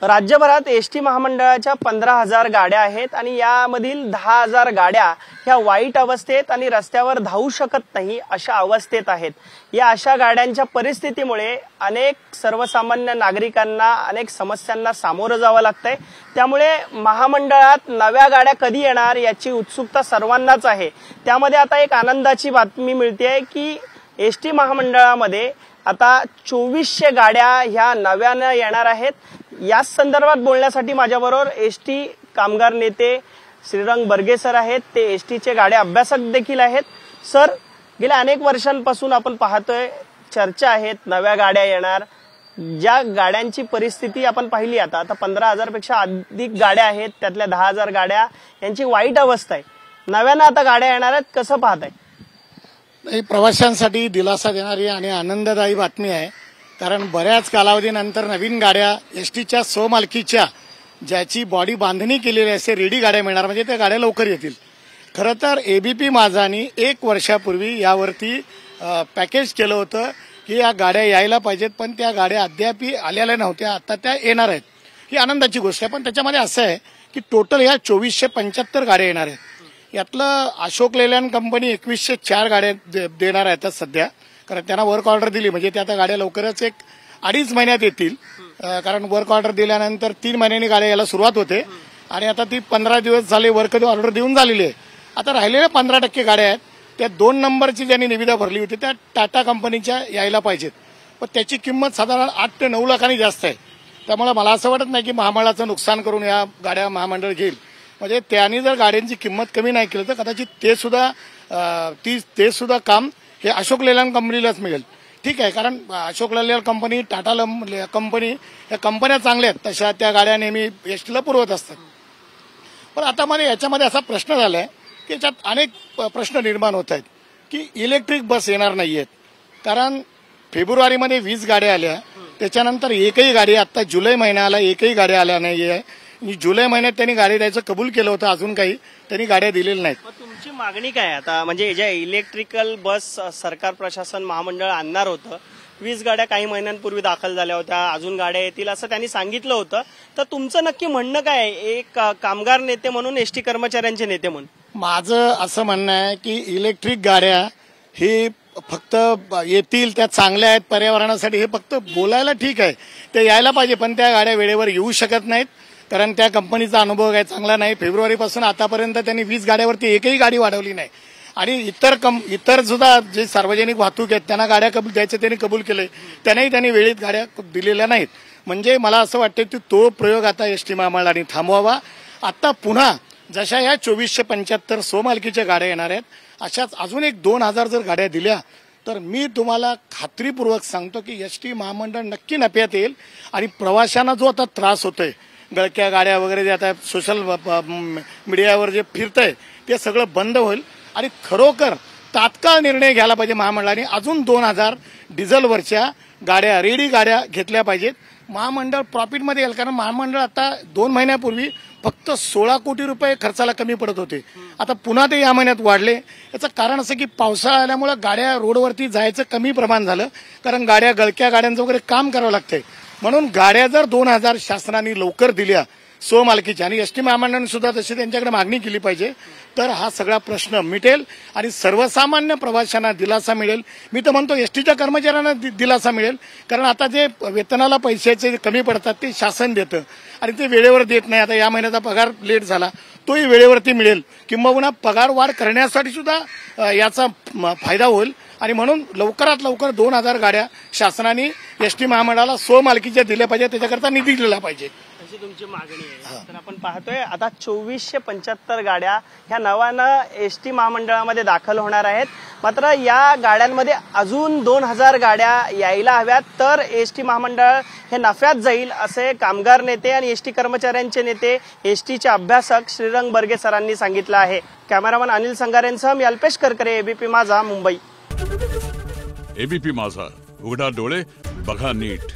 राज्यभरात एसटी महामंडळाच्या 15,000 गाड्या आहेत आणि यामधील 10,000 गाड्या ह्या वाईट अवस्थेत आणि रस्त्यावर धावू शकत नाही अशा अवस्थेत आहेत। या अशा गाड्यांच्या परिस्थितीमुळे अनेक सर्वसामान्य नागरिकांना अनेक समस्यांना सामोरं जावं लागतंय। त्यामुळे महामंडळात नव्या गाड्या कधी येणार याची उत्सुकता सर्वांनाच आहे। त्यामध्ये आता एक आनंदाची बातमी मिळते की एसटी महामंडळामध्ये आता 2400 गाड्या ह्या नव्याने येणार आहेत। याच संदर्भात बोलण्यासाठी माझ्याबरोबर एसटी कामगार नेते श्रीरंग बर्गे सर आहेत। ते एसटीचे गाड्या अभ्यासक देखील आहेत। सर, गेल्या अनेक वर्षांपासून आपण पाहतोय चर्चा आहेत नव्या गाड्या येणार, ज्या गाड्यांची परिस्थिती आपण पाहिली आता 15,000 पेक्षा अधिक गाड्या आहेत, त्यातल्या 10,000 गाड्या यांची वाईट अवस्था आहे। नव्याने आता गाड्या येणार आहेत, कसं पाहताय? ही प्रवाशांसाठी दिलासा देणारी आणि आनंददायी बातमी आहे, कारण बऱ्याच कालावधीनंतर नवीन गाड्या एसटीच्या स्वमालकीच्या ज्याची बॉडी बांधणी केलेली असे रेडी गाड्या मिळणार, म्हणजे त्या गाड्या लवकर येतील। खरं तर एबीपी माझानी 1 वर्षापूर्वी यावरती पॅकेज केलं होतं की या गाड्या यायला पाहिजेत, पण त्या गाड्या अद्याप आलेल्या नव्हत्या, आता त्या येणार आहेत। ही आनंदाची गोष्ट आहे। पण त्याच्यामध्ये असं आहे की टोटल ह्या 2475 गाड्या येणार आहेत। यातलं अशोक लेलँड कंपनी 2104 गाड्या देणार आहेत सध्या, कारण त्यांना वर्क ऑर्डर दिली, म्हणजे त्या गाड्या लवकरच 1-2.5 महिन्यात येतील। कारण वर्क ऑर्डर दिल्यानंतर 3 महिन्यांनी गाड्या यायला सुरुवात होते आणि आता ती 15 दिवस झाले वर्क ऑर्डर देऊन झालेली आहे। आता राहिलेल्या 15% गाड्या आहेत त्या 2 नंबरची ज्यांनी निविदा भरली होती त्या टाटा कंपनीच्या यायला पाहिजेत, पण त्याची किंमत साधारण 8 ते 9 लाखांनी जास्त आहे। त्यामुळे मला असं वाटत नाही की महामंडळाचं नुकसान करून या गाड्या महामंडळ घेईल। म्हणजे त्यांनी जर गाड्यांची किंमत कमी नाही केली तर कदाचित ते सुद्धा काम हे अशोक लेलँड कंपनीलाच मिळेल। ठीक आहे, कारण Ashok Leyland company, Tata company या कंपन्या चांगल्या आहेत, तशा त्या गाड्या नेहमी एसटीला पुरवत असतात। पण आता याच्यामध्ये असा प्रश्न झालाय की याच्यात अनेक प्रश्न निर्माण होत आहेत की इलेक्ट्रिक बस येणार नाहीयेत। कारण फेब्रुवारीमध्ये 20 गाड्या आल्या, त्याच्यानंतर एकही गाडी, आता जुलै महिन्याला एकही गाड्या आल्या नाहीये। जुलै महिन्यात त्यांनी गाडी द्यायचं कबूल केलं होतं, अजून काही त्यांनी गाड्या दिलेल्या नाहीत। तुमची मागणी काय आता? म्हणजे ज्या इलेक्ट्रिकल बस सरकार प्रशासन महामंडळ आणणार होतं, 20 गाड्या काही महिन्यांपूर्वी दाखल झाल्या होत्या, अजून गाड्या येतील असं त्यांनी सांगितलं होतं, तर तुमचं नक्की म्हणणं काय आहे एक कामगार नेते म्हणून, एसटी कर्मचाऱ्यांचे नेते म्हणून? माझं असं म्हणणं आहे की इलेक्ट्रिक गाड्या ही फक्त येतील, त्या चांगल्या आहेत पर्यावरणासाठी, हे फक्त बोलायला ठीक आहे, ते यायला पाहिजे, पण त्या गाड्या वेळेवर येऊ शकत नाहीत, कारण त्या कंपनीचा अनुभव काय चांगला नाही। फेब्रुवारीपासून आतापर्यंत त्यांनी 20 गाड्यावरती एकही गाडी वाढवली नाही आणि इतर सुद्धा जे सार्वजनिक वाहतूक आहेत त्यांना गाड्या कबूल द्यायचे त्यांनी कबूल केले, त्यांनी वेळेत गाड्या दिलेल्या नाहीत। म्हणजे मला असं वाटतं की तो प्रयोग आता एसटी महामंडळाने थांबवावा। आता पुन्हा जशा या 2475 स्वमालकीच्या गाड्या येणार आहेत, अशाच अजून 2000 जर गाड्या दिल्या तर मी तुम्हाला खात्रीपूर्वक सांगतो की एसटी महामंडळ नक्की नफ्यात येईल आणि प्रवाशांना जो आता त्रास होतोय, गळक्या गाड्या वगैरे जे आता सोशल मीडियावर जे फिरतंय ते सगळं बंद होईल आणि खरोखर तात्काळ निर्णय घ्यायला पाहिजे महामंडळाने। अजून 2000 डिझेलवरच्या गाड्या, रेडी गाड्या घेतल्या पाहिजेत। महामंडळ प्रॉफिटमध्ये येईल, कारण महामंडळ आता 2 महिन्यापूर्वी फक्त 16 कोटी रुपये खर्चाला कमी पडत होते, आता पुन्हा ते या महिन्यात वाढले। याचं कारण असं की पावसाळा आल्यामुळे गाड्या रोडवरती जायचं कमी प्रमाण झालं, कारण गळक्या गाड्यांचं वगैरे काम करावं लागतंय। म्हणून गाड्या जर 2000 शासनाने लवकर दिल्या स्वमालकीच्या, आणि एसटी महामंडळाने सुद्धा तशी त्यांच्याकडे मागणी केली पाहिजे, तर हा सगळा प्रश्न मिटेल आणि सर्वसामान्य प्रवाशांना दिलासा मिळेल। मी तर म्हणतो एसटीच्या कर्मचाऱ्यांना दिलासा मिळेल, कारण आता जे वेतनाला पैशाचे कमी पडतात ते शासन देतं आणि ते वेळेवर देत नाही। आता या महिन्याचा पगार लेट झाला, तोही वेळेवरती मिळेल, किंबहुना पगार वाढ करण्यासाठी सुद्धा याचा फायदा होईल आणि म्हणून लवकरात लवकर 2000 गाड्या शासनाने एसटी महामंडळाला स्वमालकीच्या दिल्या पाहिजे, त्याच्याकरता निधी दिला पाहिजे, अशी तुमची मागणी आहे। तर आपण पाहतोय आता 2475 गाड्या ह्या नव्यानं एसटी महामंडळामध्ये दाखल होणार आहेत। मात्र या गाड्यांमध्ये अजून 2000 गाड्या यायला हव्यात, तर एसटी महामंडळ हे नफ्यात जाईल, असे कामगार नेते आणि एसटी कर्मचाऱ्यांचे नेते, एसटीचे अभ्यासक श्रीरंग बर्गे सरांनी सांगितलं आहे। कॅमेरामन अनिल संगारेंसह मी अल्पेश करकरे, एबीपी माझा, मुंबई। एबीपी माझा, उघडा डोळे बघा नीट।